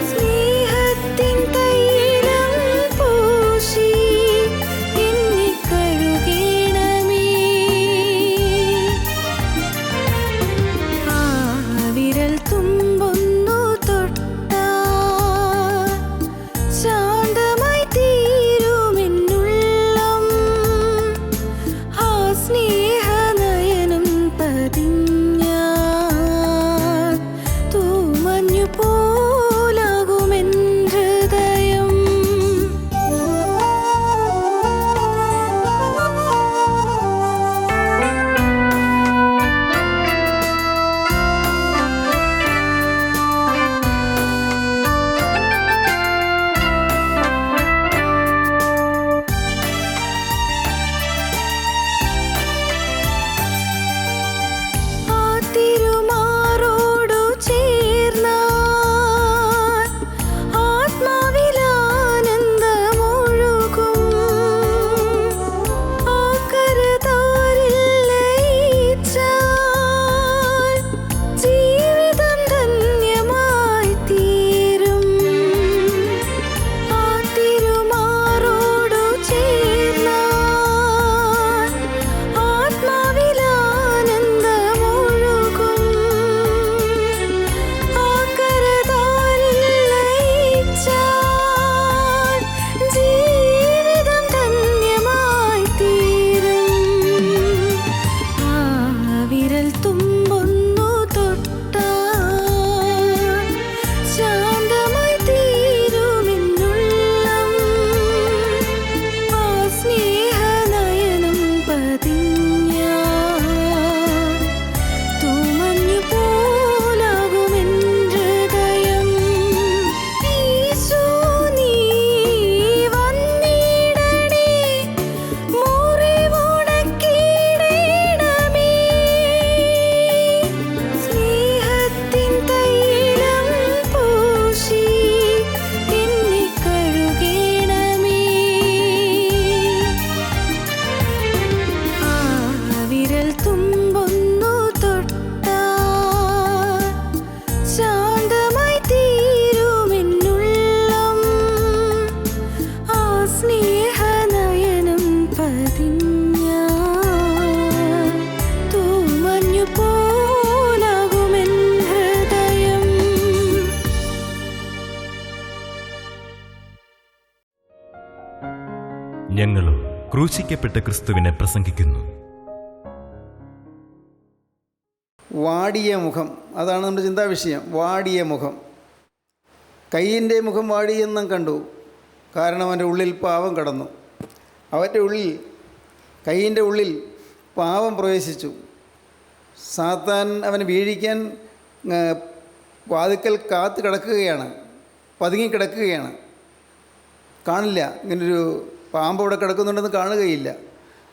സ്നേഹത്തിൻ തൈലം പൂശി ഞങ്ങളും ക്രൂശിക്കപ്പെട്ട ക്രിസ്തുവിനെ പ്രസംഗിക്കുന്നു. വാടിയ മുഖം, അതാണ് നമ്മുടെ ചിന്താവിഷയം. വാടിയ മുഖം. കയ്യിൻ്റെ മുഖം വാടിയെന്നും കണ്ടു, കാരണം അവൻ്റെ ഉള്ളിൽ പാവം കടന്നു. അവൻ്റെ ഉള്ളിൽ, കയ്യിൻ്റെ ഉള്ളിൽ പാവം പ്രവേശിച്ചു. സാത്താൻ അവനെ വീഴിക്കാൻ വാതിക്കൽ കാത്ത് കിടക്കുകയാണ്, പതുങ്ങിക്കിടക്കുകയാണ്. കാണില്ല, ഇങ്ങനൊരു പാമ്പ് അവിടെ കിടക്കുന്നുണ്ടെന്ന് കാണുകയില്ല,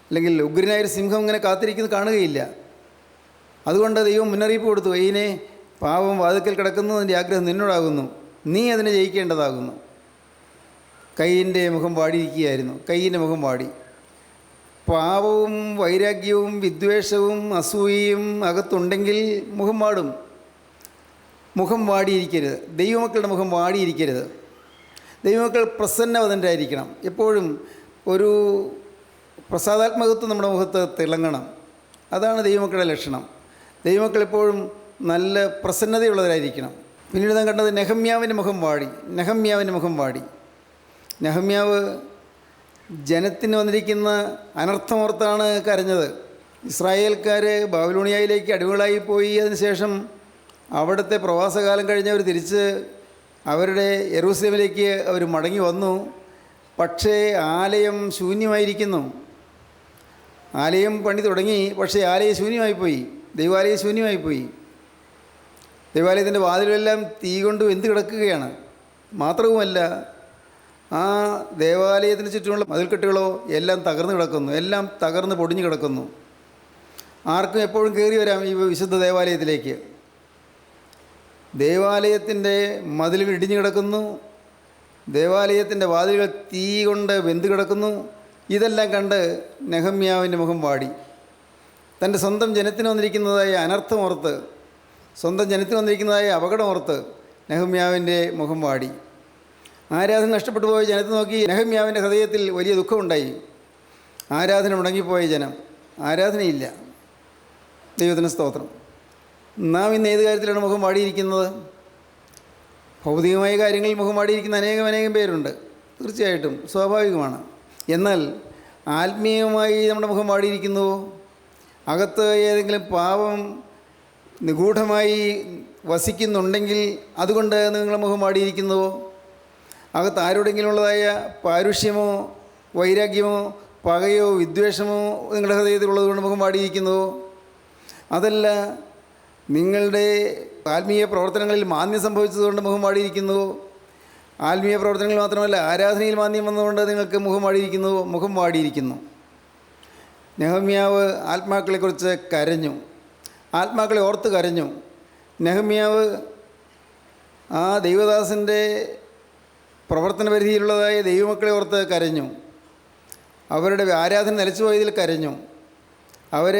അല്ലെങ്കിൽ ഉഗ്രനായൊരു സിംഹം ഇങ്ങനെ കാത്തിരിക്കുന്നത് കാണുകയില്ല. അതുകൊണ്ട് ദൈവം മുന്നറിയിപ്പ് കൊടുത്തു, കയ്യിനെ പാവം വാതിക്കൽ കിടക്കുന്നു, അതിൻ്റെ ആഗ്രഹം നിന്നോടാകുന്നു, നീ അതിനെ ജയിക്കേണ്ടതാകുന്നു. കയ്യിൻ്റെ മുഖം വാടിയിരിക്കുകയായിരുന്നു. കയ്യിൻ്റെ മുഖം വാടി. പാവവും വൈരാഗ്യവും വിദ്വേഷവും അസൂയയും അകത്തുണ്ടെങ്കിൽ മുഖം വാടും. മുഖം വാടിയിരിക്കരുത്. ദൈവമക്കളുടെ മുഖം വാടിയിരിക്കരുത്. ദൈവമക്കൾ പ്രസന്നവതരായിരിക്കണം. എപ്പോഴും ഒരു പ്രസാദാത്മകത്വം നമ്മുടെ മുഖത്ത് തിളങ്ങണം. അതാണ് ദൈവമക്കളുടെ ലക്ഷണം. ദൈവമക്കൾ എപ്പോഴും നല്ല പ്രസന്നതയുള്ളവരായിരിക്കണം. പിന്നീട് നാം കണ്ടത് നെഹമ്യാവിൻ്റെ മുഖം വാടി. നെഹമ്യാവിൻ്റെ മുഖം വാടി. നെഹമ്യാവ് ജനത്തിന് വന്നിരിക്കുന്ന അനർത്ഥമോർത്താണ് കരഞ്ഞത്. ഇസ്രായേൽക്കാർ ബാബിലോണിയയിലേക്ക് അടിമകളായി പോയി. അതിനുശേഷം അവിടുത്തെ പ്രവാസകാലം കഴിഞ്ഞവർ തിരിച്ച് അവരുടെ യെരൂശലേമിലേക്ക് അവർ മടങ്ങി വന്നു. പക്ഷേ ആലയം ശൂന്യമായിരിക്കുന്നു. ആലയം പണി തുടങ്ങി, പക്ഷേ ആലയം ശൂന്യമായിപ്പോയി. ദൈവാലയം ശൂന്യമായിപ്പോയി. ദൈവാലയത്തിൻ്റെ വാതിലെല്ലാം തീ കൊണ്ട് വെന്ത് കിടക്കുകയാണ്. മാത്രവുമല്ല, ആ ദേവാലയത്തിന് ചുറ്റുമുള്ള മതിൽക്കെട്ടുകളോ എല്ലാം തകർന്ന് കിടക്കുന്നു, എല്ലാം തകർന്ന് പൊടിഞ്ഞു കിടക്കുന്നു. ആർക്കും എപ്പോഴും കയറി വരാം ഈ വിശുദ്ധ ദേവാലയത്തിലേക്ക്. ദേവാലയത്തിൻ്റെ മതിലുകൾ ഇടിഞ്ഞു കിടക്കുന്നു, ദേവാലയത്തിൻ്റെ വാതിലുകൾ തീ കൊണ്ട് വെന്ത് കിടക്കുന്നു. ഇതെല്ലാം കണ്ട് നെഹമ്യാവിൻ്റെ മുഖം വാടി. തൻ്റെ സ്വന്തം ജനത്തിന് വന്നിരിക്കുന്നതായ അനർത്ഥമോർത്ത്, സ്വന്തം ജനത്തിന് വന്നിരിക്കുന്നതായ അപകടമോർത്ത് നെഹമ്യാവിൻ്റെ മുഖം വാടി. ആരാധന നഷ്ടപ്പെട്ടു പോയ ജനത്തെ നോക്കി നെഹമ്യാവിൻ്റെ ഹൃദയത്തിൽ വലിയ ദുഃഖമുണ്ടായി. ആരാധന മുടങ്ങിപ്പോയ ജനം, ആരാധനയില്ല. ദൈവത്തിന് സ്തോത്രം. നാം ഇന്ന് ഏത് കാര്യത്തിലാണ് മുഖം വാടിയിരിക്കുന്നത്? ഭൗതികമായ കാര്യങ്ങളിൽ മുഖം വാടിയിരിക്കുന്ന അനേകം പേരുണ്ട്. തീർച്ചയായിട്ടും സ്വാഭാവികമാണ്. എന്നാൽ ആത്മീയമായി നമ്മുടെ മുഖം വാടിയിരിക്കുന്നുവോ? അകത്ത് ഏതെങ്കിലും പാപം നിഗൂഢമായി വസിക്കുന്നുണ്ടെങ്കിൽ അതുകൊണ്ട് നിങ്ങളുടെ മുഖം വാടിയിരിക്കുന്നുവോ? അകത്ത് ആരോടെങ്കിലും ഉള്ളതായ പാരുഷ്യമോ വൈരാഗ്യമോ പകയോ വിദ്വേഷമോ നിങ്ങളുടെ ഹൃദയത്തിലുള്ളതുകൊണ്ട് മുഖം വാടിയിരിക്കുന്നുവോ? അതല്ല, നിങ്ങളുടെ ആത്മീയ പ്രവർത്തനങ്ങളിൽ മാന്ദ്യം സംഭവിച്ചതുകൊണ്ട് മുഖം വാടിയിരിക്കുന്നുവോ? ആത്മീയ പ്രവർത്തനങ്ങളിൽ മാത്രമല്ല, ആരാധനയിൽ മാന്ദ്യം വന്നതുകൊണ്ട് നിങ്ങൾക്ക് മുഖം വാടിയിരിക്കുന്നുവോ? മുഖം വാടിയിരിക്കുന്നു. നെഹമ്യാവ് ആത്മാക്കളെക്കുറിച്ച് കരഞ്ഞു, ആത്മാക്കളെ ഓർത്ത് കരഞ്ഞു. നെഹമ്യാവ് ആ ദൈവദാസൻ്റെ പ്രവർത്തന പരിധിയിലുള്ളതായ ദൈവമക്കളെ ഓർത്ത് കരഞ്ഞു. അവരുടെ ആരാധന നിലച്ചുപോയതിൽ കരഞ്ഞു. അവർ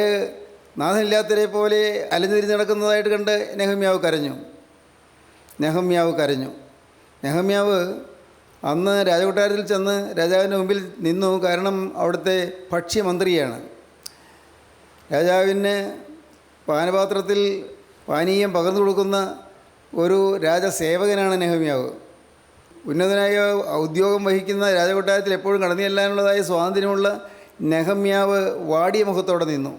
നാഥനില്ലാത്തവരെ പോലെ അലഞ്ഞു തിരിഞ്ഞ് നടക്കുന്നതായിട്ട് കണ്ട് നെഹമ്യാവ് കരഞ്ഞു. നെഹമ്യാവ് അന്ന് രാജകൊട്ടാരത്തിൽ ചെന്ന് രാജാവിൻ്റെ മുമ്പിൽ നിന്നു. കാരണം അവിടുത്തെ ഭക്ഷ്യമന്ത്രിയാണ്. രാജാവിന് പാനപാത്രത്തിൽ പാനീയം പകർന്നു കൊടുക്കുന്ന ഒരു രാജസേവകനാണ് നെഹമ്യാവ്. ഉന്നതനായ ഉദ്യോഗം വഹിക്കുന്ന രാജകൊട്ടാരത്തിൽ എപ്പോഴും കടന്നു ചെല്ലാനുള്ളതായ സ്വാതന്ത്ര്യമുള്ള നെഹമ്യാവ് വാടിയ മുഖത്തോടെ നിന്നു.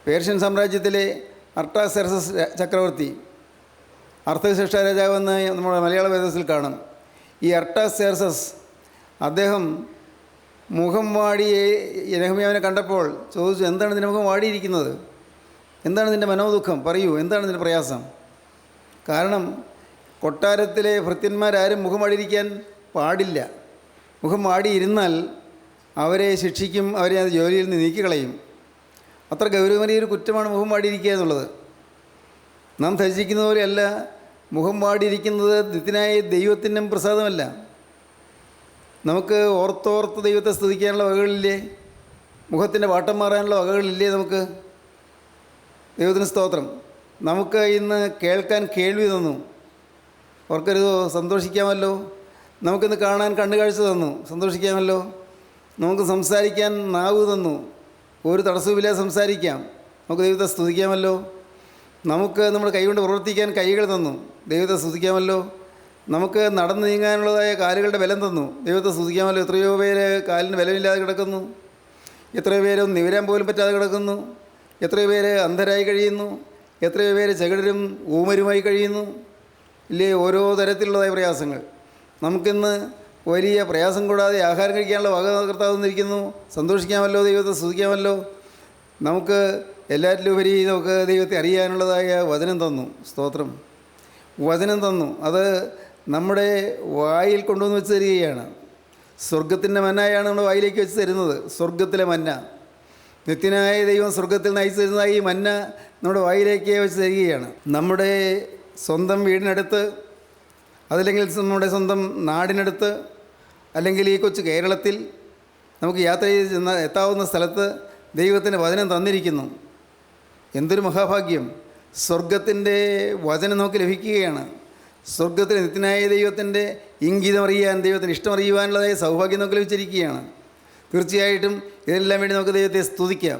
പേർഷ്യൻ സാമ്രാജ്യത്തിലെ അർട്ടാക്സെർക്സസ് ചക്രവർത്തി, അർത്ഥശിഷ്ട രാജാവെന്ന് നമ്മുടെ മലയാള വേദത്തിൽ കാണും. ഈ അർട്ടാക്സെർക്സസ് അദ്ദേഹം മുഖം വാടി നെഹമ്യാവിനെ കണ്ടപ്പോൾ ചോദിച്ചു, എന്താണ് നിൻ്റെ മുഖം വാടിയിരിക്കുന്നത്? എന്താണ് നിൻ്റെ മനോദുഃഖം? പറയൂ, എന്താണ് നിൻ്റെ പ്രയാസം? കാരണം കൊട്ടാരത്തിലെ ഭൃത്യന്മാരാരും മുഖം വാടിയിരിക്കാൻ പാടില്ല. മുഖം വാടിയിരുന്നാൽ അവരെ ശിക്ഷിക്കും, അവരെ അത് ജോലിയിൽ നിന്ന് നീക്കിക്കളയും. അത്ര ഗൗരവമേറിയൊരു കുറ്റമാണ് മുഖം വാടിയിരിക്കുക എന്നുള്ളത്. നാം ധരിച്ചിരിക്കുന്ന പോലെയല്ല, മുഖം വാടിയിരിക്കുന്നത് നിത്യനായ ദൈവത്തിനും പ്രസാദമല്ല. നമുക്ക് ഓർത്തോർത്ത് ദൈവത്തെ സ്തുതിക്കാനുള്ള വകകളില്ലേ? മുഖത്തിൻ്റെ വാട്ടം മാറാനുള്ള വകകളില്ലേ നമുക്ക്? ദൈവത്തിന് സ്തോത്രം. നമുക്ക് ഇന്ന് കേൾക്കാൻ കേൾവി തന്നു, ഓർക്കരുതോ? സന്തോഷിക്കാമല്ലോ. നമുക്കിന്ന് കാണാൻ കണ്ണുകാഴ്ച തന്നു, സന്തോഷിക്കാമല്ലോ. നമുക്ക് സംസാരിക്കാൻ നാവ് തന്നു, ഒരു തടസ്സവുമില്ലാതെ സംസാരിക്കാം. നമുക്ക് ദൈവത്തെ സ്തുതിക്കാമല്ലോ. നമുക്ക് നമ്മുടെ കൈകൊണ്ട് പ്രവർത്തിക്കാൻ കൈകൾ തന്നു, ദൈവത്തെ സ്തുതിക്കാമല്ലോ. നമുക്ക് നടന്നു നീങ്ങാനുള്ളതായ കാലുകളുടെ ബലം തന്നു. ദൈവത്തെ സ്തുതിക്കാമല്ലോ. എത്രയോ പേര് കാലിന് ബലമില്ലാതെ കിടക്കുന്നു, എത്രയോ പേര് ഒന്ന് നിവരാൻ പോലും പറ്റാതെ കിടക്കുന്നു, എത്രയോ പേര് അന്ധരായി കഴിയുന്നു, എത്രയോ പേര് ചെകിടരും ഊമരുമായി കഴിയുന്നു. ഇല്ലേ, ഓരോ തരത്തിലുള്ളതായ പ്രയാസങ്ങൾ. നമുക്കിന്ന് വലിയ പ്രയാസം കൂടാതെ ആഹാരം കഴിക്കാനുള്ള വക കർത്താവ് തന്നിരിക്കുന്നു. സന്തോഷിക്കാമല്ലോ, ദൈവത്തെ സ്തുതിക്കാമല്ലോ. നമുക്ക് എല്ലാറ്റിലുപരി നമുക്ക് ദൈവത്തെ അറിയാനുള്ളതായ വചനം തന്നു. സ്തോത്രം. വചനം തന്നു. അത് നമ്മുടെ വായിൽ കൊണ്ടുവന്ന് വെച്ച് തരികയാണ്. സ്വർഗത്തിൻ്റെ മന്നായാണ് നമ്മുടെ വായിലേക്ക് വെച്ച് തരുന്നത്. സ്വർഗത്തിലെ മന്ന, നിത്യനായ ദൈവം സ്വർഗത്തിൽ നയിച്ചു തരുന്ന ഈ മന്ന നമ്മുടെ വായിലേക്ക് വെച്ച് തരികയാണ്. നമ്മുടെ സ്വന്തം വീടിനടുത്ത്, അതല്ലെങ്കിൽ നമ്മുടെ സ്വന്തം നാടിനടുത്ത്, അല്ലെങ്കിൽ ഈ കൊച്ചു കേരളത്തിൽ നമുക്ക് യാത്ര ചെയ്ത് എത്താവുന്ന സ്ഥലത്ത് ദൈവത്തിൻ്റെ വചനം തന്നിരിക്കുന്നു. എന്തൊരു മഹാഭാഗ്യം! സ്വർഗത്തിൻ്റെ വചനം നമുക്ക് ലഭിക്കുകയാണ്. സ്വർഗത്തിൽ നിത്യനായ ദൈവത്തിൻ്റെ ഇംഗിതം അറിയാൻ, ദൈവത്തിൻ്റെ ഇഷ്ടം അറിയുവാനുള്ളതായ സൗഭാഗ്യം നമുക്ക് ലഭിച്ചിരിക്കുകയാണ്. തീർച്ചയായിട്ടും ഇതെല്ലാം വേണ്ടി നമുക്ക് ദൈവത്തെ സ്തുതിക്കാം.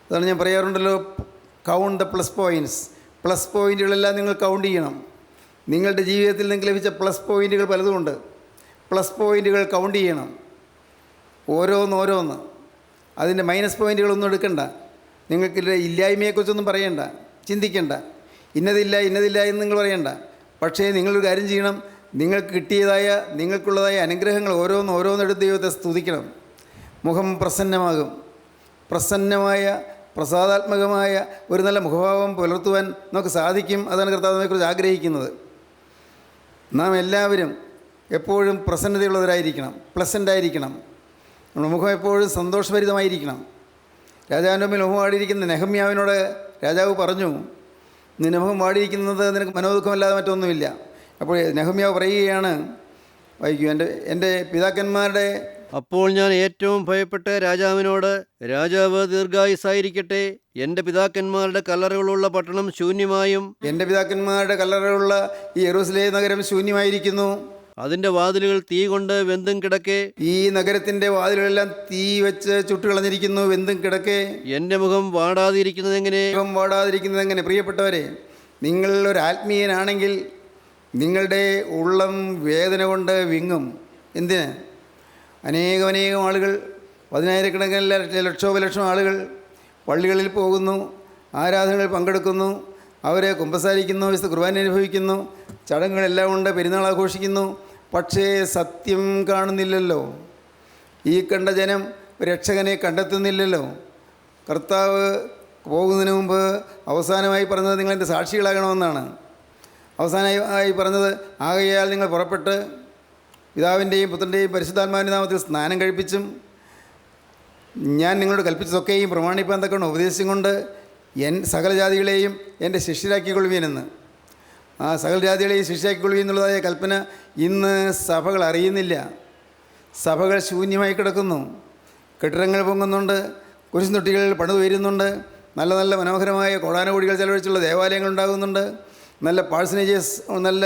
അതാണ് ഞാൻ പറയാറുണ്ടല്ലോ, count the plus points. Plus പോയിൻറ്റുകളെല്ലാം നിങ്ങൾ കൗണ്ട് ചെയ്യണം. നിങ്ങളുടെ ജീവിതത്തിൽ നിങ്ങൾക്ക് ലഭിച്ച പ്ലസ് പോയിൻറ്റുകൾ പലതുമുണ്ട്. പ്ലസ് പോയിൻറ്റുകൾ കൗണ്ട് ചെയ്യണം, ഓരോന്നോരോന്ന്. അതിൻ്റെ മൈനസ് പോയിൻറ്റുകളൊന്നും എടുക്കണ്ട. നിങ്ങൾക്ക് ഇല്ലായ്മയെക്കുറിച്ചൊന്നും പറയണ്ട, ചിന്തിക്കണ്ട. ഇന്നതില്ല എന്ന് നിങ്ങൾ പറയണ്ട. പക്ഷേ നിങ്ങളൊരു കാര്യം ചെയ്യണം. നിങ്ങൾക്ക് കിട്ടിയതായ, നിങ്ങൾക്കുള്ളതായ അനുഗ്രഹങ്ങൾ ഓരോന്നെടുത്ത് ദൈവത്തെ സ്തുതിക്കണം. മുഖം പ്രസന്നമാകും. പ്രസന്നമായ, പ്രസാദാത്മകമായ ഒരു നല്ല മുഖഭാവം പുലർത്തുവാൻ നമുക്ക് സാധിക്കും. അതാണ് കർത്താവ് നമ്മെക്കുറിച്ച് ആഗ്രഹിക്കുന്നത്. നാം എല്ലാവരും എപ്പോഴും പ്രസന്നതയുള്ളവരായിരിക്കണം, പ്ലസൻ്റായിരിക്കണം. നമ്മുടെ മുഖം എപ്പോഴും സന്തോഷഭരിതമായിരിക്കണം. രാജാവിൻ്റെ മുമ്പിൽ മുഖം വാടിയിരിക്കുന്ന നെഹമ്യാവിനോട് രാജാവ് പറഞ്ഞു, നിന്റെ മുഖം വാടിയിരിക്കുന്നത് നിനക്ക് മനോദുഃഖമല്ലാതെ മറ്റൊന്നുമില്ല. അപ്പോൾ നെഹമ്യാവ് പറയുകയാണ്, വായിക്കൂ, എൻ്റെ പിതാക്കന്മാരുടെ. അപ്പോൾ ഞാൻ ഏറ്റവും ഭയപ്പെട്ട് രാജാവിനോട്, രാജാവ് ദീർഘായുസ്സായിരിക്കട്ടെ, എൻ്റെ പിതാക്കന്മാരുടെ കല്ലറകളുള്ള പട്ടണം ശൂന്യമായും എൻ്റെ പിതാക്കന്മാരുടെ കല്ലറകളുള്ള ഈ യെരൂശലേം നഗരം ശൂന്യമായിരിക്കുന്നു. അതിൻ്റെ വാതിലുകൾ തീ കൊണ്ട് വെന്തും കിടക്കെ. ഈ നഗരത്തിൻ്റെ വാതിലുകളെല്ലാം തീ വെച്ച് ചുട്ടുകളഞ്ഞിരിക്കുന്നു, വെന്തും കിടക്കെ. എൻ്റെ മുഖം വാടാതിരിക്കുന്നത് എങ്ങനെ? മുഖം വാടാതിരിക്കുന്നത് എങ്ങനെ? പ്രിയപ്പെട്ടവരെ, നിങ്ങൾ ഒരു ആത്മീയനാണെങ്കിൽ നിങ്ങളുടെ ഉള്ളം വേദന കൊണ്ട് വിങ്ങും. എന്തിന്? അനേകം ആളുകൾ, പതിനായിരക്കണക്കിന് ലക്ഷോപലക്ഷം ആളുകൾ പള്ളികളിൽ പോകുന്നു, ആരാധനകളിൽ പങ്കെടുക്കുന്നു, അവരെ കുമ്പസാരിക്കുന്നു, വിശുദ്ധ കുർബാന അനുഭവിക്കുന്നു, ചടങ്ങുകളെല്ലാം ഉണ്ട്, പെരുന്നാൾ ആഘോഷിക്കുന്നു. പക്ഷേ സത്യം കാണുന്നില്ലല്ലോ. ഈ കണ്ട ജനം രക്ഷകനെ കണ്ടെത്തുന്നില്ലല്ലോ. കർത്താവ് പോകുന്നതിന് മുമ്പ് അവസാനമായി പറഞ്ഞത് നിങ്ങളെൻ്റെ സാക്ഷികളാകണമെന്നാണ്. അവസാനമായി പറഞ്ഞത്, ആകയാൽ നിങ്ങൾ പുറപ്പെട്ട് പിതാവിൻ്റെയും പുത്രൻ്റെയും പരിശുദ്ധാത്മാവിൻ്റെ നാമത്തിൽ സ്നാനം കഴിപ്പിച്ചും ഞാൻ നിങ്ങളോട് കൽപ്പിച്ചതൊക്കെയും പ്രമാണിപ്പാൻ തക്കണം ഉപദേശിച്ചും കൊണ്ട് സകല ജാതികളെയും എൻ്റെ ശിഷ്യരാക്കിക്കൊള്ളുവീനെന്ന്. ആ സകല ജാതികളെയും ശിഷ്യരാക്കിക്കൊള്ളുവീൻ എന്നുള്ളതായ കൽപ്പന ഇന്ന് സഭകൾ അറിയുന്നില്ല. സഭകൾ ശൂന്യമായി കിടക്കുന്നു. കെട്ടിടങ്ങൾ പൊങ്ങുന്നുണ്ട്, കുരിശുതൊട്ടികൾ പണിത് വരുന്നുണ്ട്, നല്ല നല്ല മനോഹരമായ കോടാനുകോടികൾ ചെലവഴിച്ചുള്ള ദേവാലയങ്ങൾ ഉണ്ടാകുന്നുണ്ട്, നല്ല പാഴ്സനേജസ്, നല്ല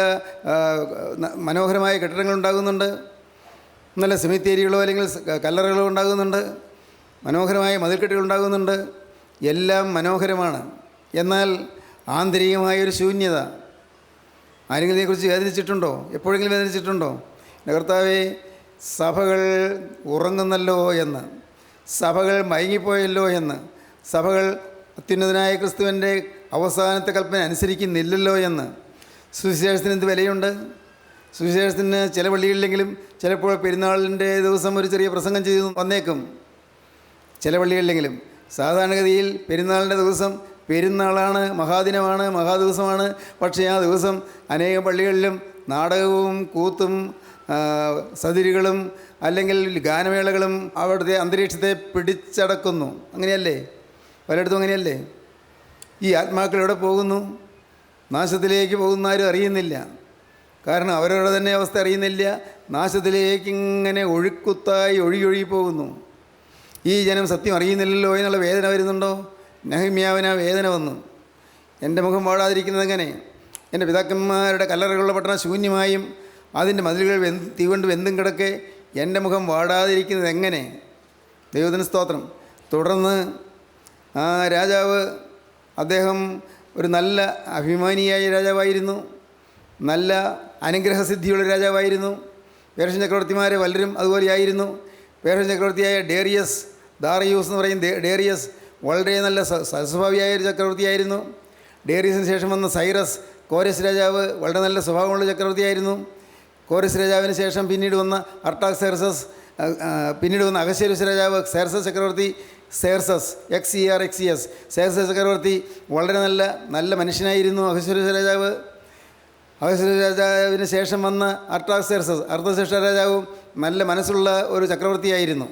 മനോഹരമായ കെട്ടിടങ്ങൾ ഉണ്ടാകുന്നുണ്ട്, നല്ല സെമിത്തേരികളോ അല്ലെങ്കിൽ കല്ലറകളോ ഉണ്ടാകുന്നുണ്ട്, മനോഹരമായ മതിൽക്കെട്ടുകൾ ഉണ്ടാകുന്നുണ്ട്. എല്ലാം മനോഹരമാണ്. എന്നാൽ ആന്തരികമായൊരു ശൂന്യത. ആരെങ്കിലും ഇതിനെക്കുറിച്ച് വേദനിച്ചിട്ടുണ്ടോ? എപ്പോഴെങ്കിലും വേദനിച്ചിട്ടുണ്ടോ? കർത്താവേ, സഭകൾ ഉറങ്ങുന്നല്ലോ എന്ന്, സഭകൾ മയങ്ങിപ്പോയല്ലോ എന്ന്, സഭകൾ അത്യുന്നതനായ ക്രിസ്തുവിൻ്റെ അവസാനത്തെ കൽപ്പന അനുസരിക്കുന്നില്ലല്ലോ എന്ന്. സുവിശേഷത്തിന് എന്ത് വിലയുണ്ട്? സുവിശേഷത്തിന് ചില പള്ളികളിലെങ്കിലും ചിലപ്പോൾ പെരുന്നാളിൻ്റെ ദിവസം ഒരു ചെറിയ പ്രസംഗം ചെയ്തു വന്നേക്കും. ചില പള്ളികളിലെങ്കിലും. സാധാരണഗതിയിൽ പെരുന്നാളിൻ്റെ ദിവസം പെരുന്നാളാണ്, മഹാദിനമാണ്, മഹാദിവസമാണ്. പക്ഷേ ആ ദിവസം അനേകം പള്ളികളിലും നാടകവും കൂത്തും സതിരുകളും അല്ലെങ്കിൽ ഗാനമേളകളും അവിടുത്തെ അന്തരീക്ഷത്തെ പിടിച്ചടക്കുന്നു. അങ്ങനെയല്ലേ? പലയിടത്തും അങ്ങനെയല്ലേ? ഈ ആത്മാക്കൾ എവിടെ പോകുന്നു? നാശത്തിലേക്ക് പോകുന്ന ആരും അറിയുന്നില്ല. കാരണം അവരവരുടെ തന്നെ അവസ്ഥ അറിയുന്നില്ല. നാശത്തിലേക്ക് ഇങ്ങനെ ഒഴുക്കുത്തായി ഒഴുകി പോകുന്നു. ഈ ജനം സത്യം അറിയുന്നില്ലല്ലോ എന്നുള്ള വേദന വരുന്നുണ്ടോ? നെഹമ്യാവിന് ആ വേദന വന്നു. എൻ്റെ മുഖം വാടാതിരിക്കുന്നത് എങ്ങനെ? എൻ്റെ പിതാക്കന്മാരുടെ കല്ലറകളുള്ള പട്ടണം ശൂന്യമായും അതിൻ്റെ മതിലുകൾ തീ കൊണ്ട് വെന്തും കിടക്കെ എൻ്റെ മുഖം വാടാതിരിക്കുന്നത് എങ്ങനെ? ദൈവത്തിന് സ്തോത്രം. തുടർന്ന് ആ രാജാവ്, അദ്ദേഹം ഒരു നല്ല അഭിമാനിയായ രാജാവായിരുന്നു, നല്ല അനുഗ്രഹസിദ്ധിയുള്ള രാജാവായിരുന്നു. പേർഷ്യൻ ചക്രവർത്തിമാർ പലരും അതുപോലെയായിരുന്നു. പേർഷ്യൻ ചക്രവർത്തിയായ ദാറിയൂസ് എന്ന് പറയും ഡേറിയസ് വളരെ നല്ല സസ്വഭാവിയായ ഒരു ചക്രവർത്തിയായിരുന്നു. ഡേറിയസിന് ശേഷം വന്ന കോരസ് രാജാവ് വളരെ നല്ല സ്വഭാവമുള്ള ചക്രവർത്തിയായിരുന്നു. കോരസ് രാജാവിന് ശേഷം പിന്നീട് വന്ന പിന്നീട് വന്ന അഹശ്വേരോസ് രാജാവ് ചക്രവർത്തി സെർസസ് ചക്രവർത്തി വളരെ നല്ല മനുഷ്യനായിരുന്നു. അഹശ്വേരോസ് രാജാവിന് ശേഷം വന്ന അർത്തസേർഷ രാജാവും നല്ല മനസ്സുള്ള ഒരു ചക്രവർത്തിയായിരുന്നു.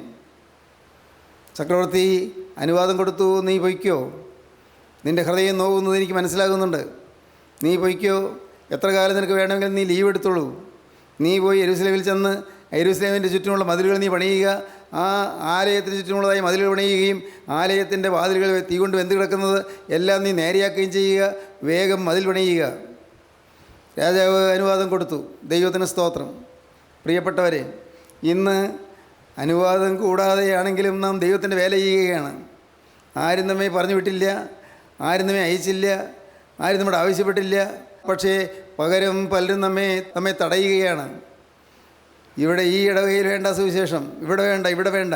ചക്രവർത്തി അനുവാദം കൊടുത്തു, നീ പൊയ്ക്കോ, നിൻ്റെ ഹൃദയം നോവുന്നത് എനിക്ക് മനസ്സിലാകുന്നുണ്ട്, നീ പൊയ്ക്കോ, എത്ര കാലം നിനക്ക് വേണമെങ്കിലും നീ ലീവ് എടുത്തോളൂ, നീ പോയി യെരൂശലേമിൽ ചെന്ന് യെരൂശലേമിൻ്റെ ചുറ്റുമുള്ള മതിലുകൾ നീ പണിയുക, ആ ആലയത്തിന് ചുറ്റുമുള്ളതായി മതിലുകൾ പണിയുകയും ആലയത്തിൻ്റെ വാതിലുകൾ തീ കൊണ്ട് വെന്ത് കിടക്കുന്നത് എല്ലാം നീ നേരെയാക്കുകയും ചെയ്യുക, വേഗം മതിൽ പണിയുക. രാജാവ് അനുവാദം കൊടുത്തു. ദൈവത്തിന് സ്തോത്രം. പ്രിയപ്പെട്ടവരെ, ഇന്ന് അനുവാദം കൂടാതെയാണെങ്കിലും നാം ദൈവത്തിൻ്റെ വേല ചെയ്യുകയാണ്. ആരും നമ്മെ പറഞ്ഞു വിട്ടില്ല, ആരും നമ്മെ അയച്ചില്ല, ആരും നമ്മുടെ ആവശ്യപ്പെട്ടില്ല. പക്ഷേ പകരം പലരും നമ്മെ തടയുകയാണ്. ഇവിടെ ഈ ഇടവകയിൽ വേണ്ട സുവിശേഷം, ഇവിടെ വേണ്ട,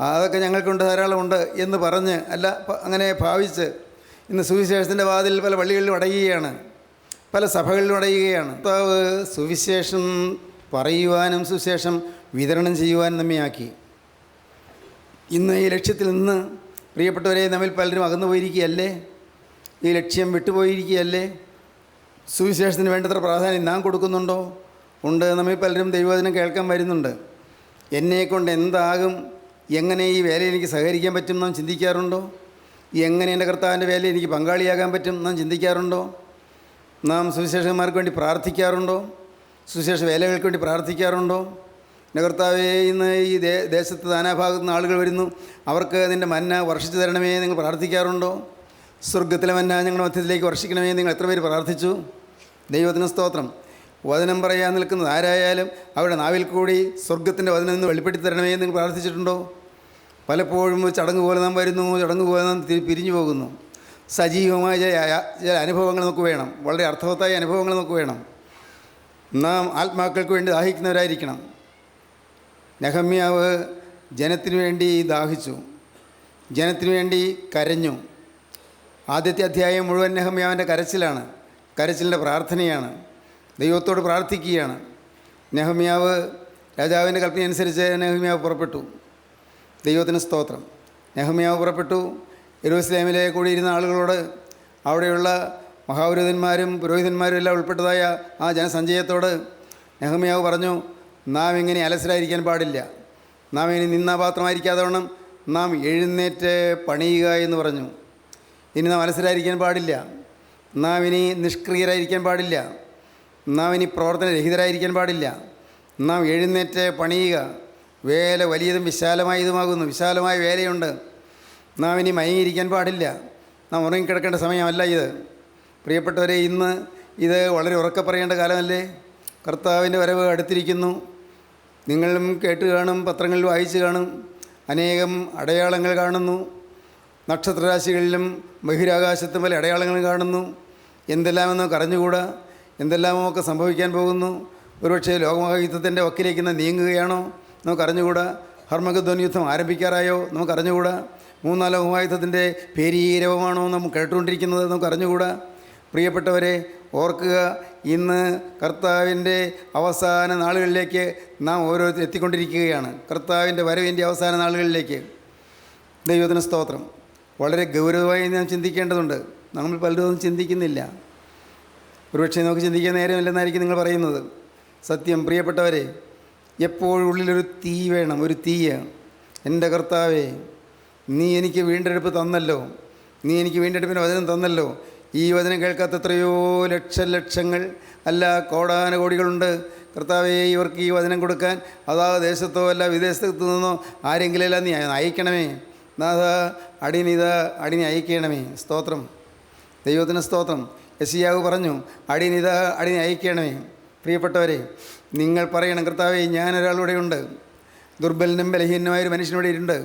അതൊക്കെ ഞങ്ങൾക്കുണ്ട്, ധാരാളമുണ്ട് എന്ന് പറഞ്ഞ് അങ്ങനെ ഭാവിച്ച് ഇന്ന് സുവിശേഷത്തിൻ്റെ വാതിൽ പല പള്ളികളിലും അടയുകയാണ്, പല സഭകളിലും അടയുകയാണ്. കർത്താവ് സുവിശേഷം പറയുവാനും സുവിശേഷം വിതരണം ചെയ്യുവാനും നമ്മെ ആക്കി. ഇന്ന് ഈ ലക്ഷ്യത്തിൽ നിന്ന് പ്രിയപ്പെട്ടവരെ നമ്മിൽ പലരും അകന്നു പോയിരിക്കുകയല്ലേ? ഈ ലക്ഷ്യം വിട്ടുപോയിരിക്കുകയല്ലേ? സുവിശേഷത്തിന് വേണ്ടത്ര പ്രാധാന്യം നാം കൊടുക്കുന്നുണ്ടോ? ഉണ്ട്. നമ്മിൽ പലരും ദൈവവചനം കേൾക്കാൻ വരുന്നുണ്ട്. എന്നെക്കൊണ്ട് എന്താകും, എങ്ങനെ ഈ വേലയിൽ എനിക്ക് സഹകരിക്കാൻ പറ്റും നാം ചിന്തിക്കാറുണ്ടോ? എങ്ങനെ എൻ്റെ കർത്താവിൻ്റെ വേലയിൽ എനിക്ക് പങ്കാളിയാകാൻ പറ്റും നാം ചിന്തിക്കാറുണ്ടോ? നാം സുവിശേഷന്മാർക്ക് വേണ്ടി പ്രാർത്ഥിക്കാറുണ്ടോ? സുവിശേഷ വേലകൾക്ക് വേണ്ടി പ്രാർത്ഥിക്കാറുണ്ടോ? എൻ്റെ കർത്താവേ, ഇന്ന് ഈ ദേശത്ത് നാനാഭാഗത്തു നിന്ന് ആളുകൾ വരുന്നു, അവർക്ക് നിൻ്റെ മന്ന വർഷിച്ചു തരണമേ നിങ്ങൾ പ്രാർത്ഥിക്കാറുണ്ടോ? സ്വർഗത്തിലെ മന്ന ഞങ്ങളുടെ മധ്യത്തിലേക്ക് വർഷിക്കണമേ നിങ്ങൾ എത്ര പേര് പ്രാർത്ഥിച്ചു? ദൈവത്തിന് സ്തോത്രം. വചനം പറയാൻ നിൽക്കുന്നത് ആരായാലും അവരുടെ നാവിൽ കൂടി സ്വർഗത്തിൻ്റെ വചനം നിന്ന് വെളിപ്പെടുത്തി തരണമേ നിങ്ങൾ പ്രാർത്ഥിച്ചിട്ടുണ്ടോ? പലപ്പോഴും ചടങ്ങ് പോലെ നാം വരുന്നു, ചടങ്ങ് പോലെ നാം പിരിഞ്ഞു പോകുന്നു. സജീവമായ ചില അനുഭവങ്ങൾ നമുക്ക് വേണം, വളരെ അർത്ഥവത്തായ അനുഭവങ്ങൾ നമുക്ക് വേണം. നാം ആത്മാക്കൾക്ക് വേണ്ടി ദാഹിക്കുന്നവരായിരിക്കണം. നെഹമ്യാവ് ജനത്തിനു വേണ്ടി ദാഹിച്ചു, ജനത്തിനു വേണ്ടി കരഞ്ഞു. ആദ്യത്തെ അധ്യായം മുഴുവൻ നെഹമ്യാവിൻ്റെ കരച്ചിലിൻ്റെ പ്രാർത്ഥനയാണ്, ദൈവത്തോട് പ്രാർത്ഥിക്കുകയാണ്. നെഹമ്യാവ് രാജാവിൻ്റെ കൽപ്പന അനുസരിച്ച് നെഹമ്യാവ് പുറപ്പെട്ടു. ദൈവത്തിന് സ്തോത്രം. നെഹമ്യാവ് പുറപ്പെട്ടു. യെരൂശലേമിലെ കൂടിയിരുന്ന ആളുകളോട്, അവിടെയുള്ള മഹാപുരോഹിതന്മാരും പുരോഹിതന്മാരും എല്ലാം ഉൾപ്പെട്ടതായ ആ ജനസഞ്ചയത്തോട് നെഹമ്യാവ് പറഞ്ഞു, നാം ഇങ്ങനെ അലസരായിരിക്കാൻ പാടില്ല, നാം ഇനി നിന്നാപാത്രമായിരിക്കാതെ വണ്ണം നാം എഴുന്നേറ്റ് പണിയുക എന്ന് പറഞ്ഞു. ഇനി നാം അലസരായിരിക്കാൻ പാടില്ല, നാം ഇനി നിഷ്ക്രിയരായിരിക്കാൻ പാടില്ല, നാം ഇനി പ്രവർത്തനരഹിതരായിരിക്കാൻ പാടില്ല, നാം എഴുന്നേറ്റ് പണിയുക. വേല വലിയതും വിശാലമായതുമാകുന്നു, വിശാലമായ വേലയുണ്ട്. നാം ഇനി മയങ്ങിയിരിക്കാൻ പാടില്ല, നാം ഉറങ്ങിക്കിടക്കേണ്ട സമയമല്ല ഇത്. പ്രിയപ്പെട്ടവരെ, ഇന്ന് ഇത് വളരെ ഉറക്കെ പറയേണ്ട കാലമല്ലേ? കർത്താവിൻ്റെ വരവ് അടുത്തിരിക്കുന്നു. നിങ്ങളും കേട്ട് കാണും, പത്രങ്ങളിൽ വായിച്ച് കാണും, അനേകം അടയാളങ്ങൾ കാണുന്നു. നക്ഷത്രരാശികളിലും ബഹിരാകാശത്തും പല അടയാളങ്ങളും കാണുന്നു. എന്തെല്ലാമെന്ന് അറിഞ്ഞുകൂടാ, എന്തെല്ലാമൊക്കെ സംഭവിക്കാൻ പോകുന്നു. ഒരുപക്ഷേ ലോകമഹായുദ്ധത്തിൻ്റെ വക്കിലേക്ക് നീങ്ങുകയാണോ നമുക്കറിഞ്ഞുകൂടാ. ഹർമഗദ്ദോൻ യുദ്ധം ആരംഭിക്കാറായോ നമുക്കറിഞ്ഞുകൂടാ. മൂന്നാം ലോകമഹായുദ്ധത്തിൻ്റെ പേരീരവമാണോ നാം കേട്ടുകൊണ്ടിരിക്കുന്നത് നമുക്കറിഞ്ഞുകൂടാ. പ്രിയപ്പെട്ടവരെ, ഓർക്കുക, ഇന്ന് കർത്താവിൻ്റെ അവസാന നാളുകളിലേക്ക് നാം ഓരോരുത്തരും എത്തിക്കൊണ്ടിരിക്കുകയാണ്. കർത്താവിൻ്റെ വരവിൻ്റെ അവസാന നാളുകളിലേക്ക്. ദൈവത്തിന് സ്തോത്രം. വളരെ ഗൗരവമായി നാം ചിന്തിക്കേണ്ടതുണ്ട്. നമ്മൾ പലരും ചിന്തിക്കുന്നില്ല. ഒരുപക്ഷെ നമുക്ക് ചിന്തിക്കാൻ നേരമില്ലെന്നായിരിക്കും നിങ്ങൾ പറയുന്നത്. സത്യം. പ്രിയപ്പെട്ടവരെ, എപ്പോഴും ഉള്ളിലൊരു തീ വേണം, ഒരു തീയ്. എൻ്റെ കർത്താവേ, നീ എനിക്ക് വീണ്ടെടുപ്പ് തന്നല്ലോ, നീ എനിക്ക് വീണ്ടെടുപ്പിൻ്റെ വചനം തന്നല്ലോ. ഈ വചനം കേൾക്കാത്ത എത്രയോ ലക്ഷങ്ങൾ അല്ല കോടാനുകോടികളുണ്ട്. കർത്താവേ, ഇവർക്ക് ഈ വചനം കൊടുക്കാൻ അതാ ദേശത്തോ അല്ല വിദേശത്തു നിന്നോ ആരെങ്കിലെല്ലാം നീ അയക്കണമേ. നാഥ, അടിനി അയക്കണമേ. സ്തോത്രം. ദൈവത്തിന് സ്തോത്രം. യെശയ്യാവ് പറഞ്ഞു, അടിനി അയക്കണമേ. പ്രിയപ്പെട്ടവരെ, നിങ്ങൾ പറയണം, കർത്താവേ, ഞാനൊരാളിവിടെ ഉണ്ട്, ദുർബലനും ബലഹീനനുമായൊരു മനുഷ്യനിവിടെ ഉണ്ട്.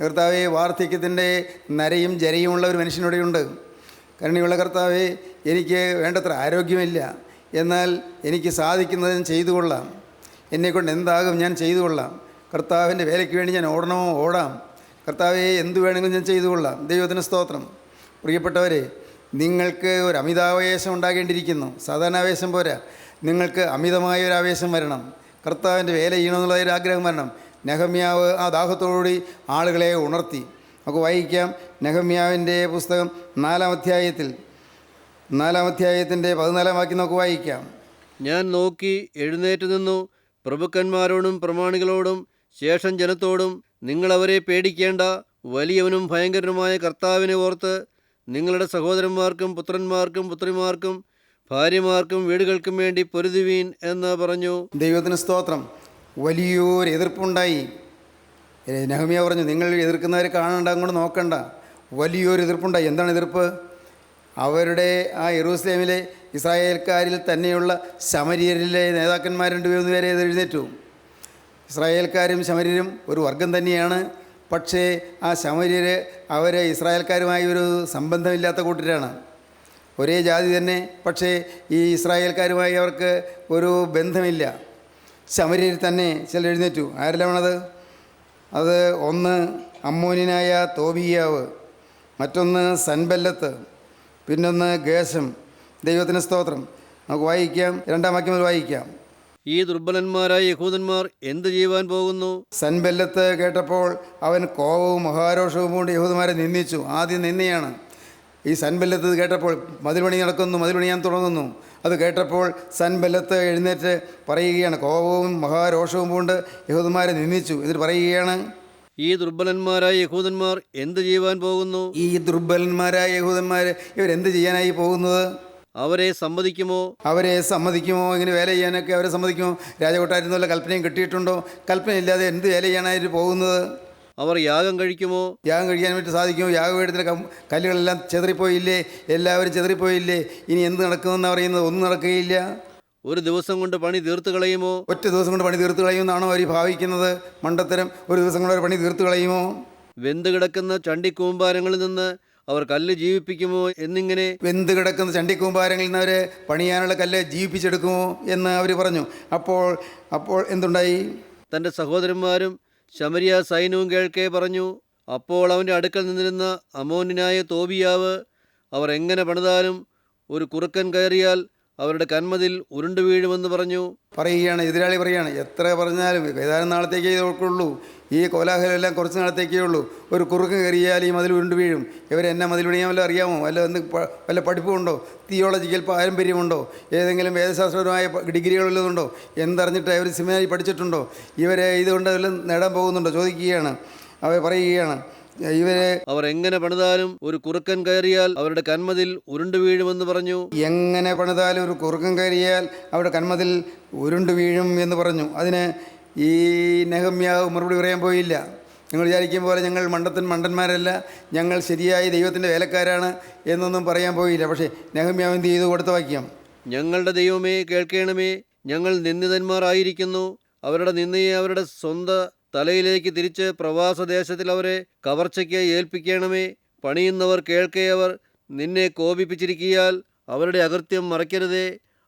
കർത്താവേ, വാർദ്ധക്യത്തിൻ്റെ നരയും ജരയുമുള്ള ഒരു മനുഷ്യനിവിടെയുണ്ട്. കരുണയുള്ള കർത്താവേ, എനിക്ക് വേണ്ടത്ര ആരോഗ്യമില്ല, എന്നാൽ എനിക്ക് സാധിക്കുന്നത് ഞാൻ ചെയ്തു കൊള്ളാം. എന്നെക്കൊണ്ട് എന്താകും ഞാൻ ചെയ്തു കൊള്ളാം. കർത്താവിൻ്റെ വേലയ്ക്ക് വേണ്ടി ഞാൻ ഓടണമോ ഓടാം. കർത്താവെ എന്തു വേണമെങ്കിലും ഞാൻ ചെയ്തു കൊള്ളാം. ദൈവത്തിന് സ്തോത്രം. പ്രിയപ്പെട്ടവരെ, നിങ്ങൾക്ക് ഒരു അമിതാവേശം ഉണ്ടാകേണ്ടിയിരിക്കുന്നു. സാധാരണ ആവേശം പോരാ, നിങ്ങൾക്ക് അമിതമായ ഒരു ആവേശം വരണം. കർത്താവിൻ്റെ വേല ചെയ്യണമെന്നുള്ള ഒരു ആഗ്രഹം വരണം. നെഹമ്യാവ് ആ ദാഹത്തോടുകൂടി ആളുകളെ ഉണർത്തി. നമുക്ക് വായിക്കാം നെഹമ്യാവിൻ്റെ പുസ്തകം 4-ാം അധ്യായത്തിൻ്റെ 14-ാം വാക്യം നമുക്ക് വായിക്കാം. ഞാൻ നോക്കി എഴുന്നേറ്റ് നിന്നു, പ്രഭുക്കന്മാരോടും പ്രമാണികളോടും ശേഷം ജനത്തോടും, നിങ്ങളവരെ പേടിക്കേണ്ട, വലിയവനും ഭയങ്കരനുമായ കർത്താവിനെ ഓർത്ത് നിങ്ങളുടെ സഹോദരന്മാർക്കും പുത്രന്മാർക്കും പുത്രിമാർക്കും ഭാര്യമാർക്കും വീടുകൾക്കും വേണ്ടി പൊരുതുവീൻ എന്ന് പറഞ്ഞു. ദൈവത്തിന് സ്തോത്രം. വലിയൊരു എതിർപ്പുണ്ടായി. നെഹമ്യാവ് പറഞ്ഞു, നിങ്ങൾ എതിർക്കുന്നവരെ കാണണ്ട, അങ്ങോട്ട് നോക്കണ്ട. വലിയൊരു എതിർപ്പുണ്ടായി. എന്താണ് എതിർപ്പ്? അവരുടെ ആ യെരൂശലേമിലെ ഇസ്രായേൽക്കാരിൽ തന്നെയുള്ള ശമര്യരിലെ നേതാക്കന്മാർ 2 പേരെ എഴുന്നേറ്റു. ഇസ്രായേൽക്കാരും ശമര്യരും ഒരു വർഗം തന്നെയാണ്. പക്ഷേ ആ ശമര്യർ അവർ ഇസ്രായേൽക്കാരുമായി ഒരു സംബന്ധമില്ലാത്ത കൂട്ടരാണ്. ഒരേ ജാതി തന്നെ, പക്ഷേ ഈ ഇസ്രായേൽക്കാരുമായി അവർക്ക് ഒരു ബന്ധമില്ല. ശമര്യർ തന്നെ ചിലർ എഴുന്നേറ്റു. ആരെല്ലാമാണത്? അത് ഒന്ന് അമ്മോന്യനായ തോബീയാവ്, മറ്റൊന്ന് സൻബല്ലത്ത്, പിന്നൊന്ന് ഗേശം. ദൈവത്തിന് സ്തോത്രം. നമുക്ക് വായിക്കാം, 2-ാം വാക്യം മുതൽ വായിക്കാം. ഈ ദുർബലന്മാരായ യഹൂദന്മാർ എന്ത് ചെയ്യുവാൻ പോകുന്നു? സൻബല്ലത്ത് കേട്ടപ്പോൾ അവൻ കോപവും മഹാരോഷവും കൊണ്ട് യഹൂദന്മാരെ നിന്ദിച്ചു. ആദ്യം നിന്നയാണ്. ഈ സൻബല്ലത്ത് കേട്ടപ്പോൾ മതിൽ പണിയാൻ തുടങ്ങുന്നു. അത് കേട്ടപ്പോൾ സൻബല്ലത്ത് എഴുന്നേറ്റ് പറയുകയാണ്, കോപവും മഹാരോഷവും കൊണ്ട് യഹൂദന്മാരെ നിന്ദിച്ചു. എന്നിട്ട് പറയുകയാണ്, ഈ ദുർബലന്മാരായ യഹൂദന്മാർ എന്ത് ചെയ്യുവാൻ പോകുന്നു? ഈ ദുർബലന്മാരായ യഹൂദന്മാർ ഇവരെന്ത് ചെയ്യാനായി പോകുന്നത്? അവരെ സമ്മതിക്കുമോ? ഇങ്ങനെ വേല ചെയ്യാനൊക്കെ അവരെ സമ്മതിക്കുമോ? രാജകൊട്ടാരത്തിൽ നിന്നുള്ള കൽപ്പനയും കിട്ടിയിട്ടുണ്ടോ? കൽപ്പനയില്ലാതെ എന്ത് വേല ചെയ്യാനായിട്ട് പോകുന്നത്? അവർ യാഗം കഴിക്കുമോ? യാഗം കഴിക്കാൻ വേണ്ടി സാധിക്കുമോ? യാഗപീഠത്തിലെ കല്ലുകളെല്ലാം ചെതറിപ്പോയില്ലേ? എല്ലാവരും ചെതറിപ്പോയില്ലേ? ഇനി എന്ത് നടക്കുമെന്ന് പറയുന്നത്? ഒന്നും നടക്കുകയില്ല. ഒരു ദിവസം കൊണ്ട് പണി തീർത്തു കളയുമോ? ഒറ്റ ദിവസം കൊണ്ട് പണി തീർത്തു കളയുമെന്നാണോ അവർ ഭാവിക്കുന്നത്? മണ്ടത്തരം. ഒരു ദിവസം കൊണ്ട് അവർ പണി തീർത്തു കളയുമോ? വെന്ത് കിടക്കുന്ന ചണ്ടിക്കൂമ്പാരങ്ങളിൽ നിന്ന് അവർ കല്ല് ജീവിപ്പിക്കുമോ എന്നിങ്ങനെ. വെന്ത് കിടക്കുന്ന ചണ്ടിക്കൂമ്പാരങ്ങളിൽ നിന്ന് അവർ പണിയാനുള്ള കല്ല് ജീവിപ്പിച്ചെടുക്കുമോ എന്ന് അവർ പറഞ്ഞു. അപ്പോൾ എന്തുണ്ടായി? തൻ്റെ സഹോദരന്മാരും ശമരിയ സൈന്യവും കേൾക്കെ പറഞ്ഞു. അപ്പോൾ അവൻ്റെ അടുക്കൽ നിന്നിരുന്ന അമ്മോന്യനായ തോബിയാവ്, അവർ എങ്ങനെ പണിതാലും ഒരു കുറുക്കൻ കയറിയാൽ അവരുടെ കന്മതിൽ ഉരുണ്ടു വീഴുമെന്ന് പറയുകയാണ്. എതിരാളി പറയുകയാണ്, എത്ര പറഞ്ഞാലും ഏതാനും നാളത്തേക്കേ ഇതൊക്കെയുള്ളൂ, ഈ കോലാഹലമെല്ലാം കുറച്ച് നാളത്തേക്കേ ഉള്ളൂ. ഒരു കുറുക്കൻ കയറിയാൽ ഈ മതിൽ ഉരുണ്ടു വീഴും. ഇവരെന്നെ മതിൽ പണിയാൻ വല്ല അറിയാമോ? വല്ല പഠിപ്പുമുണ്ടോ? തിയോളജിക്കൽ പാരമ്പര്യമുണ്ടോ? ഏതെങ്കിലും വേദശാസ്ത്രപരമായ ഡിഗ്രികൾ വല്ലതുണ്ടോ? എന്തറിഞ്ഞിട്ട് അവർ സെമിനാരി പഠിച്ചിട്ടുണ്ടോ? ഇവരെ ഇതുകൊണ്ട് വല്ലതും നേടാൻ പോകുന്നുണ്ടോ? ചോദിക്കുകയാണ്. അവർ പറയുകയാണ്, അവർ എങ്ങനെ പണിതാലും ഒരു കുറുക്കൻ കയറിയാൽ അവരുടെ കന്മതിൽ ഉരുണ്ടു വീഴുമെന്ന് പറഞ്ഞു. എങ്ങനെ പണിതാലും ഒരു കുറുക്കൻ കയറിയാൽ അവരുടെ കന്മതിൽ ഉരുണ്ടു വീഴും എന്ന് പറഞ്ഞു. അതിന് ഈ നെഹമ്യാവ് മറുപടി പറയാൻ പോയില്ല. നിങ്ങൾ വിചാരിക്കും പോലെ ഞങ്ങൾ മണ്ടന്മാരല്ല, ഞങ്ങൾ ശരിയായി ദൈവത്തിൻ്റെ വേലക്കാരാണ് എന്നൊന്നും പറയാൻ പോയില്ല. പക്ഷേ നെഹമ്യാവ് എന്ത് ചെയ്തു? കൊടുത്ത വാക്യം, ഞങ്ങളുടെ ദൈവമേ കേൾക്കണമേ, ഞങ്ങൾ നിന്ദിതന്മാരായിരിക്കുന്നു. അവരുടെ നിന്ദയെ അവരുടെ സ്വന്തം തലയിലേക്ക് തിരിച്ച് പ്രവാസദേശത്തിൽ അവരെ കവർച്ചയ്ക്ക് ഏൽപ്പിക്കണമേ. പണിയുന്നവർ കേൾക്കെ അവർ നിന്നെ കോപിപ്പിച്ചിരിക്കിയാൽ അവരുടെ അകൃത്യം മറയ്ക്കരുതേ.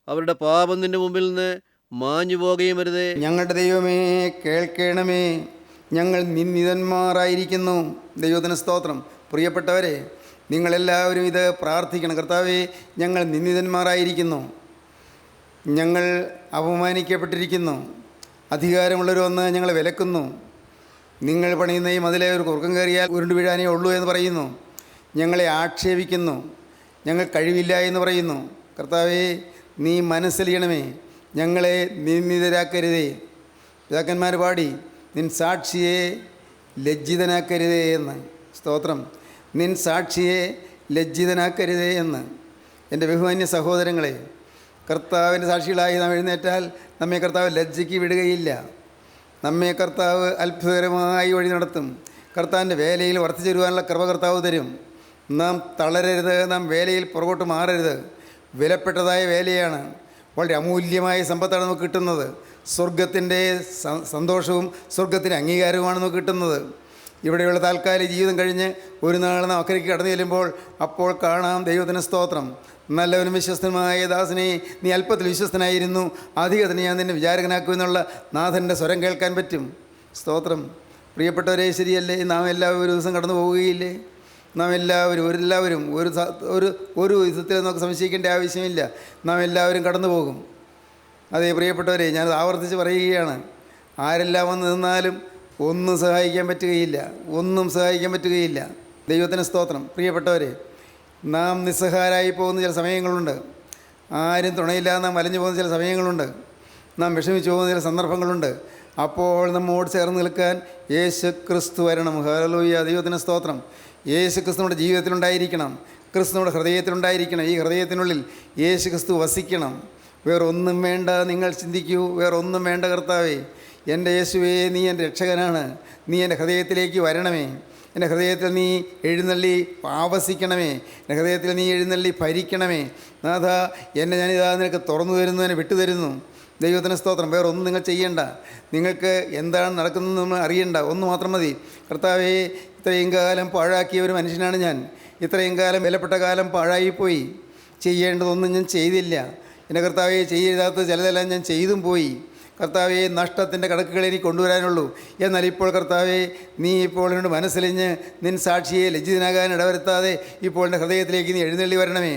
അവരുടെ പാപം നിന്റെ മുമ്പിൽ നിന്ന് മാഞ്ഞു പോകുകയും വരുതേ. ഞങ്ങളുടെ ദൈവമേ കേൾക്കണമേ, ഞങ്ങൾ നിന്ദിതന്മാരായിരിക്കുന്നു. ദൈവത്തിന് സ്തോത്രം. പ്രിയപ്പെട്ടവരെ, നിങ്ങളെല്ലാവരും ഇത് പ്രാർത്ഥിക്കണം. കർത്താവേ, ഞങ്ങൾ നിന്ദിതന്മാരായിരിക്കുന്നു, ഞങ്ങൾ അപമാനിക്കപ്പെട്ടിരിക്കുന്നു, അധികാരമുള്ളവർ വന്ന് ഞങ്ങളെ വിലക്കുന്നു. നിങ്ങൾ പണിയുന്ന ഈ മതിലെ ഒരു കുറുക്കം കയറിയാൽ ഉരുണ്ടു വീഴാനേ ഉള്ളൂ എന്ന് പറയുന്നു. ഞങ്ങളെ ആക്ഷേപിക്കുന്നു, ഞങ്ങൾ കഴിവില്ല എന്ന് പറയുന്നു. കർത്താവേ, നീ മനസ്സലിയണമേ, ഞങ്ങളെ നിന്ദിതരാക്കരുതേ. പിതാക്കന്മാർ പാടി, നിൻ സാക്ഷിയെ ലജ്ജിതനാക്കരുതേ എന്ന്. സ്തോത്രം. നിൻ സാക്ഷിയെ ലജ്ജിതനാക്കരുതേ എന്ന്. എൻ്റെ ബഹുമാന്യ സഹോദരങ്ങളെ, കർത്താവിൻ്റെ സാക്ഷികളായി നാം എഴുന്നേറ്റാൽ നമ്മെ കർത്താവ് ലജ്ജയ്ക്ക് വിടുകയില്ല. നമ്മെ കർത്താവ് അത്ഭുതകരമായി വഴി നടത്തും. കർത്താവിൻ്റെ വേലയിൽ വർദ്ധിച്ചു വരുവാനുള്ള കൃപ കർത്താവ് തരും. നാം തളരരുത്, നാം വേലയിൽ പുറകോട്ട് മാറരുത്. വിലപ്പെട്ടതായ വേലയാണ്, വളരെ അമൂല്യമായ സമ്പത്താണ് നമുക്ക് കിട്ടുന്നത്. സ്വർഗത്തിൻ്റെ സന്തോഷവും സ്വർഗത്തിൻ്റെ അംഗീകാരവുമാണ് നമുക്ക് കിട്ടുന്നത്. ഇവിടെയുള്ള താൽക്കാലിക ജീവിതം കഴിഞ്ഞ് ഒരു നാൾ നാം അക്കരയ്ക്ക് കടന്നു ചെല്ലുമ്പോൾ അപ്പോൾ കാണാം ദൈവത്തിന് സ്തോത്രം. നല്ലവനും വിശ്വസ്തനുമായ ദാസനെ, നീ അല്പത്തിൽ വിശ്വസ്തനായിരുന്നു, അധികത്തിന് ഞാൻ നിന്നെ വിചാരകനാക്കുമെന്നുള്ള നാഥൻ്റെ സ്വരം കേൾക്കാൻ പറ്റും. സ്തോത്രം. പ്രിയപ്പെട്ടവരെ, ശരിയല്ലേ? നാം എല്ലാവരും ഒരു ദിവസം കടന്നു പോവുകയില്ലേ? നാം എല്ലാവരും ഒരു വിധത്തിൽ നമുക്ക് സംശയിക്കേണ്ട ആവശ്യമില്ല. നാം എല്ലാവരും കടന്നു പോകും. അതേ പ്രിയപ്പെട്ടവരെ, ഞാനത് ആവർത്തിച്ച് പറയുകയാണ്. ആരെല്ലാം വന്ന് നിന്നാലും ഒന്നും സഹായിക്കാൻ പറ്റുകയില്ല. ദൈവത്തിന് സ്തോത്രം. പ്രിയപ്പെട്ടവരെ, നാം നിസ്സഹാരായി പോകുന്ന ചില സമയങ്ങളുണ്ട്. ആരും തുണയില്ലാതെ നാം വലഞ്ഞു പോകുന്ന ചില സമയങ്ങളുണ്ട്. നാം വിഷമിച്ചു പോകുന്ന ചില സന്ദർഭങ്ങളുണ്ട്. അപ്പോൾ നമ്മോട് ചേർന്ന് നിൽക്കാൻ യേശു ക്രിസ്തു വരണം. ഹല്ലേലൂയ. ദൈവത്തിന് സ്തോത്രം. യേശു ക്രിസ്തു നമ്മുടെ ജീവിതത്തിലുണ്ടായിരിക്കണം. ക്രിസ്തു നമ്മുടെ ഹൃദയത്തിലുണ്ടായിരിക്കണം. ഈ ഹൃദയത്തിനുള്ളിൽ യേശു ക്രിസ്തു വസിക്കണം. വേറൊന്നും വേണ്ട. നിങ്ങൾ ചിന്തിക്കൂ, വേറൊന്നും വേണ്ട. കർത്താവേ, എൻ്റെ യേശുവേ, നീ എൻ്റെ രക്ഷകനാണ്. നീ എൻ്റെ ഹൃദയത്തിലേക്ക് വരണമേ. എൻ്റെ ഹൃദയത്തിൽ നീ എഴുന്നള്ളി ആവസിക്കണമേ. എൻ്റെ ഹൃദയത്തിൽ നീ എഴുന്നള്ളി ഭരിക്കണമേ. നാഥ, എന്നെ ഞാനിതാ നിനക്ക് തുറന്നു തരുന്നു, എന്നെ വിട്ടുതരുന്നു. ദൈവത്തിന് സ്തോത്രം. വേറെ ഒന്നും നിങ്ങൾ ചെയ്യേണ്ട. നിങ്ങൾക്ക് എന്താണ് നടക്കുന്നതെന്ന് നമ്മൾ അറിയണ്ട. ഒന്ന് മാത്രം മതി. കർത്താവേ, ഇത്രയും കാലം പാഴാക്കിയ ഒരു മനുഷ്യനാണ് ഞാൻ. ഇത്രയും കാലം വിലപ്പെട്ട കാലം പാഴായിപ്പോയി. ചെയ്യേണ്ടതൊന്നും ഞാൻ ചെയ്തില്ല. എൻ്റെ കർത്താവെ, ചെയ്യരുതാത്ത ചിലതെല്ലാം ഞാൻ ചെയ്തും പോയി. കർത്താവെ, നഷ്ടത്തിൻ്റെ കണക്കുകൾ എനിക്ക് കൊണ്ടുവരാനുള്ളൂ. എന്നാൽ ഇപ്പോൾ കർത്താവെ, നീ ഇപ്പോൾ എന്നോട് മനസ്സിലിഞ്ഞ് നിൻ സാക്ഷിയെ ലജ്ജിതനാകാൻ ഇടവരുത്താതെ ഇപ്പോൾ എൻ്റെ ഹൃദയത്തിലേക്ക് നീ എഴുന്നള്ളി വരണമേ.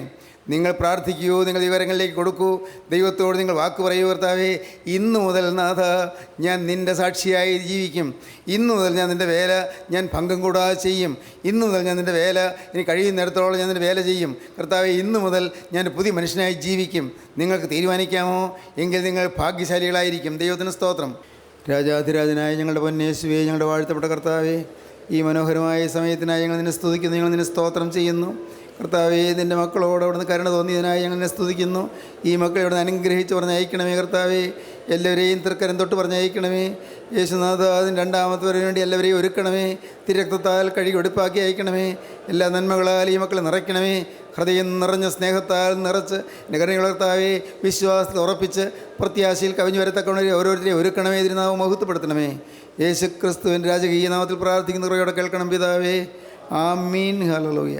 നിങ്ങൾ പ്രാർത്ഥിക്കൂ, നിങ്ങൾ വിവരങ്ങളിലേക്ക് കൊടുക്കൂ, ദൈവത്തോട് നിങ്ങൾ വാക്ക് പറയൂ. കർത്താവേ, ഇന്നു മുതൽ നാഥ, ഞാൻ നിൻ്റെ സാക്ഷിയായി ജീവിക്കും. ഇന്നു മുതൽ ഞാൻ നിൻ്റെ വേല ഞാൻ ഭംഗം കൂടാതെ ചെയ്യും. ഇന്നു മുതൽ ഞാൻ നിൻ്റെ വേല ഇനി കഴിയുന്നിടത്തോളം ഞാൻ നിൻ്റെ വേല ചെയ്യും. കർത്താവേ, ഇന്നു മുതൽ ഞാൻ പുതിയ മനുഷ്യനായി ജീവിക്കും. നിങ്ങൾക്ക് തീരുമാനിക്കാമോ? എങ്കിൽ നിങ്ങൾ ഭാഗ്യശാലികളായിരിക്കും. ദൈവത്തിന് സ്തോത്രം. രാജാധിരാജനായ ഞങ്ങളുടെ പൊന്നേശുവേ, ഞങ്ങളുടെ വാഴ്ത്തപ്പെട്ട കർത്താവേ, ഈ മനോഹരമായ സമയത്തിനായി ഞങ്ങൾ നിന്നെ സ്തുതിക്കുന്നു. ഞങ്ങൾ നിന്നെ സ്തോത്രം ചെയ്യുന്നു. കർത്താവേ, നിൻ്റെ മക്കളോട് അവിടുന്ന് കരുണ തോന്നിയതിനായി ഞങ്ങൾ നിന്നെ സ്തുതിക്കുന്നു. ഈ മക്കളെ അവിടുന്ന് അനുഗ്രഹിച്ച് പറഞ്ഞയക്കണമേ. കർത്താവേ, എല്ലാവരെയും തൃക്കരം തൊട്ട് പറഞ്ഞയക്കണമേ. യേശുനാഥ, അതിന് രണ്ടാമത്തെ വരവിന് വേണ്ടി എല്ലാവരെയും ഒരുക്കണമേ. തിരക്തത്താൽ കഴുകി ഒടുപ്പാക്കി അയക്കണമേ. എല്ലാ നന്മകളാൽ ഈ മക്കളെ നിറയ്ക്കണമേ. ഹൃദയം നിറഞ്ഞ സ്നേഹത്താൽ നിറച്ച് നികരണ കർത്താവേ, വിശ്വാസത്തിൽ ഉറപ്പിച്ച് പ്രത്യാശയിൽ കവിഞ്ഞു വരത്തക്കവണ്ണം ഓരോരുത്തരെയും ഒരുക്കണമേ. തിരുനാമം മഹത്വപ്പെടുത്തണമേ. യേശു ക്രിസ്തുവിൻ്റെ രാജകീയ നാമത്തിൽ പ്രാർത്ഥിക്കുന്ന കുറയോടെ കേൾക്കണം പിതാവേ. ആമീൻ. ഹല്ലേലൂയ.